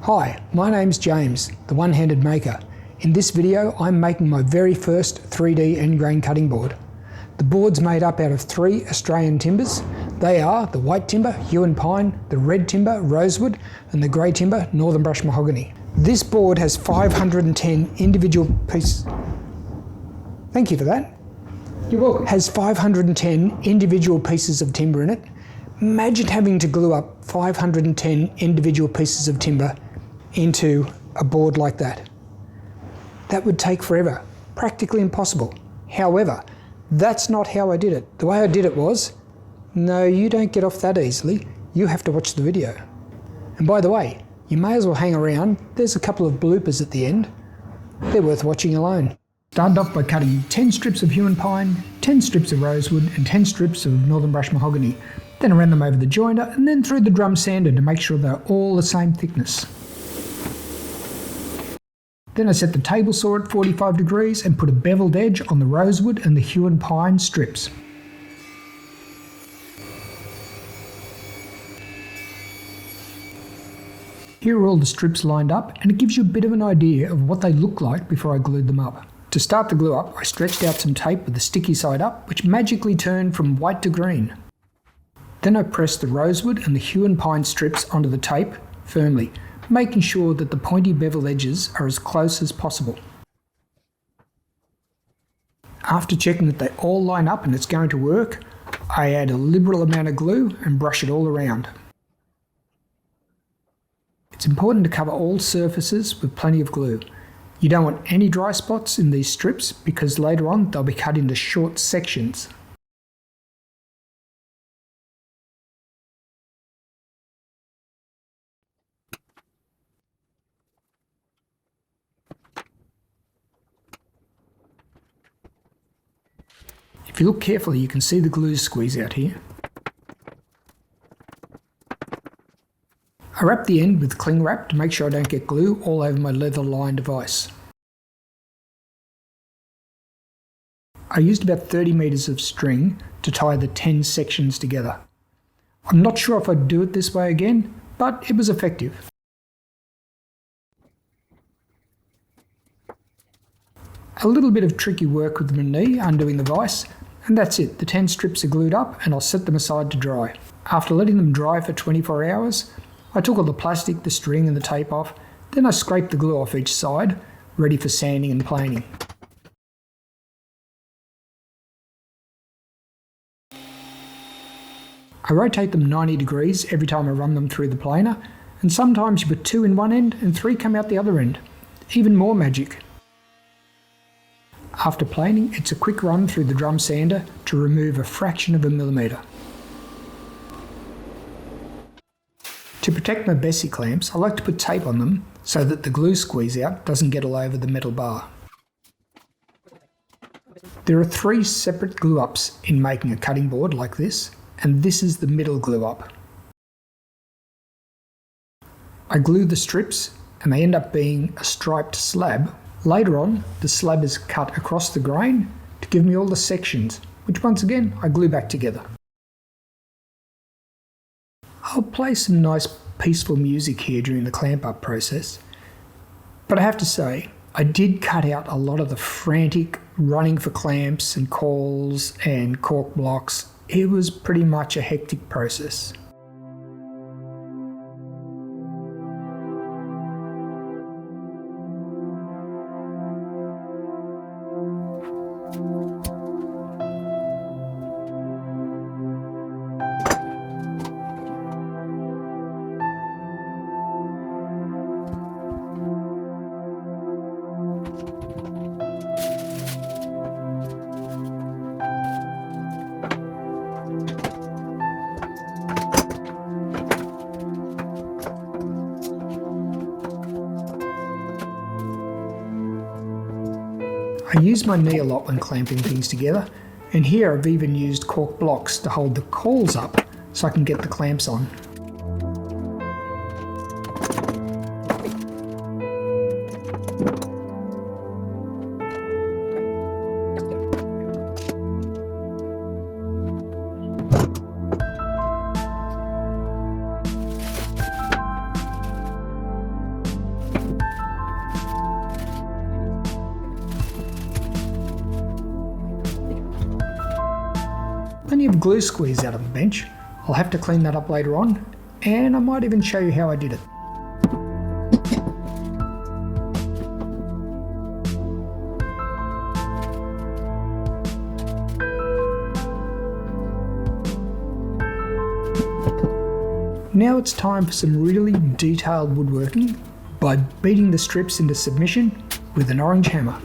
Hi, my name's James, the One-Handed Maker. In this video, I'm making my very first 3D end grain cutting board. The board's made up out of 3 Australian timbers. They are the white timber, Huon pine, the red timber, rosewood, and the grey timber, northern brush mahogany. This board has 510 individual pieces. Thank you for that. You're welcome. Has 510 individual pieces of timber in it. Imagine having to glue up 510 individual pieces of timber into a board like that. That would take forever, practically impossible. However, that's not how I did it. The way I did it was, no, you don't get off that easily. You have to watch the video. And by the way, you may as well hang around. There's a couple of bloopers at the end. They're worth watching alone. Started off by cutting 10 strips of Huon pine, 10 strips of rosewood, and 10 strips of northern brush mahogany. Then I ran them over the joiner and then through the drum sander to make sure they're all the same thickness. Then I set the table saw at 45 degrees and put a beveled edge on the rosewood and the Huon pine strips. Here are all the strips lined up, and it gives you a bit of an idea of what they look like before I glued them up. To start the glue up, I stretched out some tape with the sticky side up, which magically turned from white to green. Then I pressed the rosewood and the Huon pine strips onto the tape firmly, making sure that the pointy bevel edges are as close as possible. After checking that they all line up and it's going to work, I add a liberal amount of glue and brush it all around. It's important to cover all surfaces with plenty of glue. You don't want any dry spots in these strips because later on they'll be cut into short sections. If you look carefully, you can see the glue squeeze out here. I wrap the end with cling wrap to make sure I don't get glue all over my leather-lined device. I used about 30 meters of string to tie the 10 sections together. I'm not sure if I'd do it this way again, but it was effective. A little bit of tricky work with my knee undoing the vise, and that's it. The 10 strips are glued up and I'll set them aside to dry. After letting them dry for 24 hours, I took all the plastic, the string and the tape off, then I scraped the glue off each side, ready for sanding and planing. I rotate them 90 degrees every time I run them through the planer, and sometimes you put 2 in one end and 3 come out the other end. Even more magic. After planing, it's a quick run through the drum sander to remove a fraction of a millimetre. To protect my Bessey clamps, I like to put tape on them so that the glue squeeze out doesn't get all over the metal bar. There are 3 separate glue ups in making a cutting board like this, and this is the middle glue up. I glue the strips and they end up being a striped slab. Later on, the slab is cut across the grain to give me all the sections, which once again I glue back together. I'll play some nice peaceful music here during the clamp up process, but I have to say, I did cut out a lot of the frantic running for clamps and calls and cork blocks. It was pretty much a hectic process. I use my knee a lot when clamping things together, and here I've even used cork blocks to hold the cauls up so I can get the clamps on. of glue squeeze out of the bench. I'll have to clean that up later on, and I might even show you how I did it. Now it's time for some really detailed woodworking by beating the strips into submission with an orange hammer.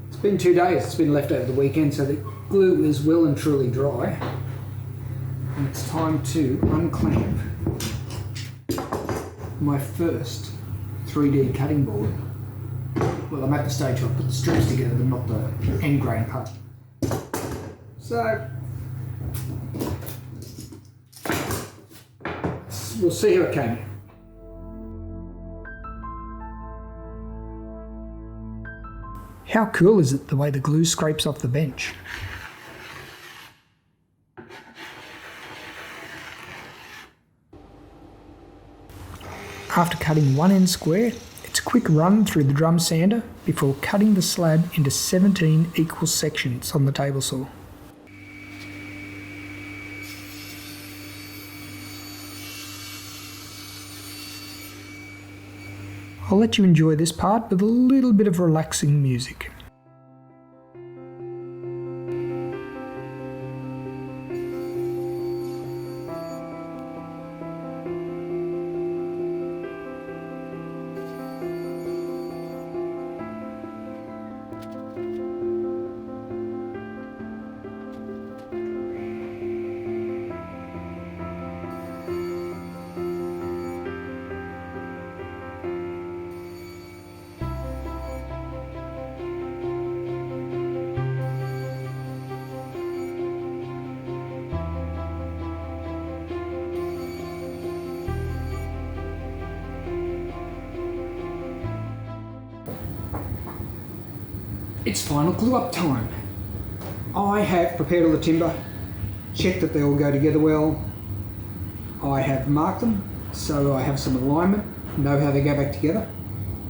It's been 2 days, it's been left over the weekend, so the glue is well and truly dry. And it's time to unclamp my first 3D cutting board. Well, I'm at the stage where I put the strips together, but not the end grain part. So, we'll see how it came. How cool is it the way the glue scrapes off the bench? After cutting one end square, it's a quick run through the drum sander before cutting the slab into 17 equal sections on the table saw. I'll let you enjoy this part with a little bit of relaxing music. It's final glue up time. I have prepared all the timber, checked that they all go together well. I have marked them so I have some alignment, know how they go back together.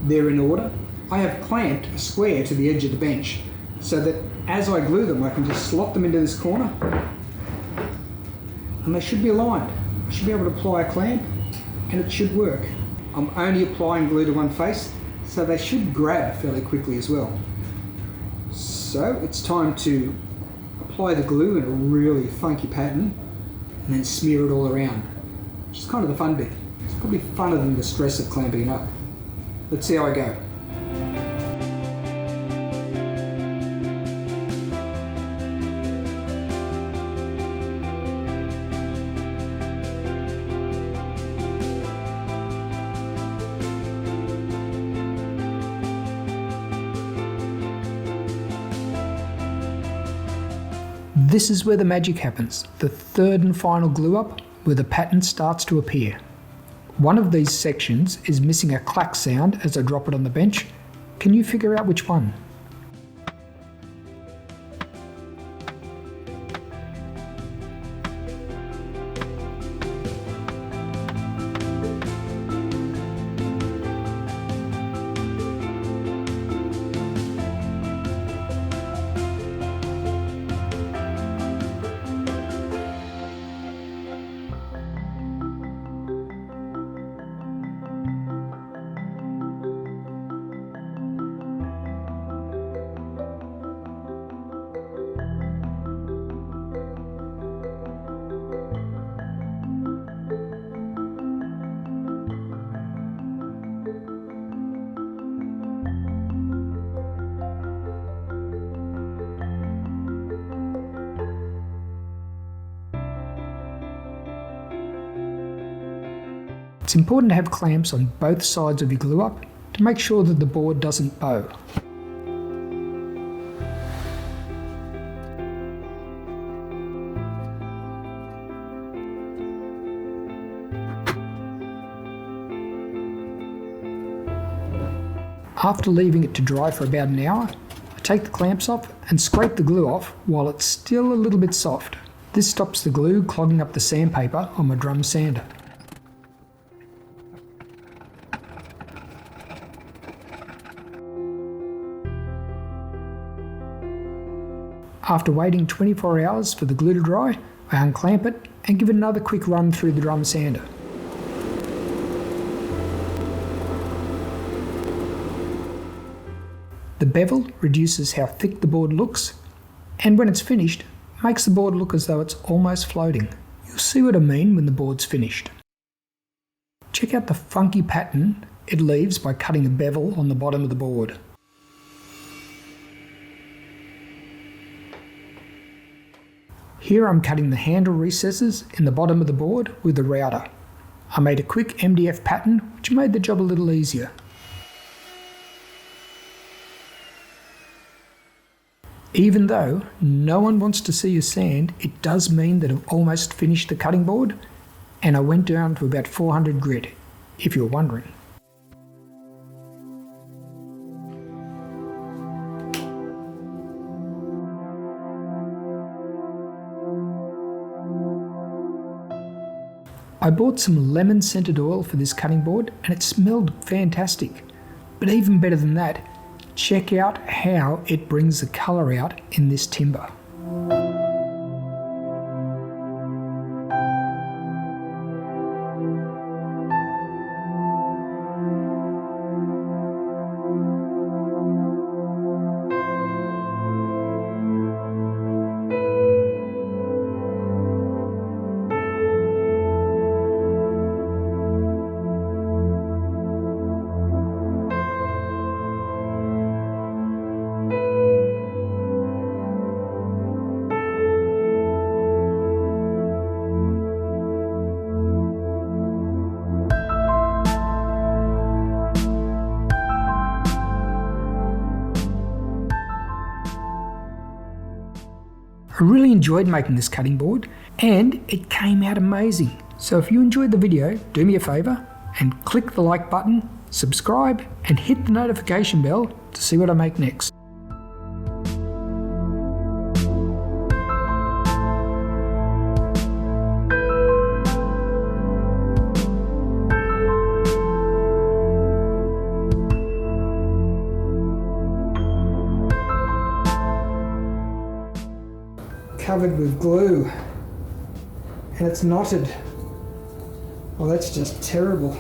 They're in order. I have clamped a square to the edge of the bench so that as I glue them I can just slot them into this corner and they should be aligned. I should be able to apply a clamp and it should work. I'm only applying glue to one face, so they should grab fairly quickly as well. So it's time to apply the glue in a really funky pattern and then smear it all around, which is kind of the fun bit. It's probably funner than the stress of clamping it up. Let's see how I go. This is where the magic happens, the third and final glue up, where the pattern starts to appear. One of these sections is missing a clack sound as I drop it on the bench. Can you figure out which one? It's important to have clamps on both sides of your glue up to make sure that the board doesn't bow. After leaving it to dry for about an hour, I take the clamps off and scrape the glue off while it's still a little bit soft. This stops the glue clogging up the sandpaper on my drum sander. After waiting 24 hours for the glue to dry, I unclamp it and give it another quick run through the drum sander. The bevel reduces how thick the board looks, and when it's finished, makes the board look as though it's almost floating. You'll see what I mean when the board's finished. Check out the funky pattern it leaves by cutting a bevel on the bottom of the board. Here I'm cutting the handle recesses in the bottom of the board with the router. I made a quick MDF pattern which made the job a little easier. Even though no one wants to see you sand, it does mean that I've almost finished the cutting board, and I went down to about 400 grit, if you're wondering. I bought some lemon scented oil for this cutting board and it smelled fantastic. But even better than that, check out how it brings the colour out in this timber. I really enjoyed making this cutting board and it came out amazing. So if you enjoyed the video, do me a favour and click the like button, subscribe and hit the notification bell to see what I make next. Covered with glue and it's knotted. Well, that's just terrible.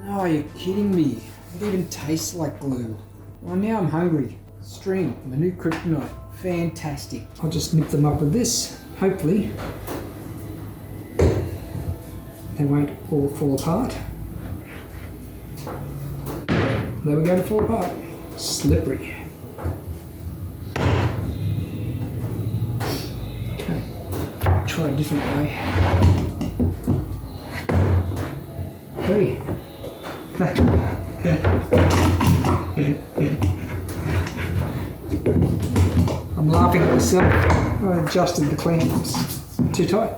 Oh, you're kidding me. It even tastes like glue. Well, now I'm hungry. String, my new kryptonite. Fantastic. I'll just nip them up with this. Hopefully they won't all fall apart. They were going to fall apart. Slippery. Okay, try a different way. Hey. I'm laughing at myself. I adjusted the clamps too tight.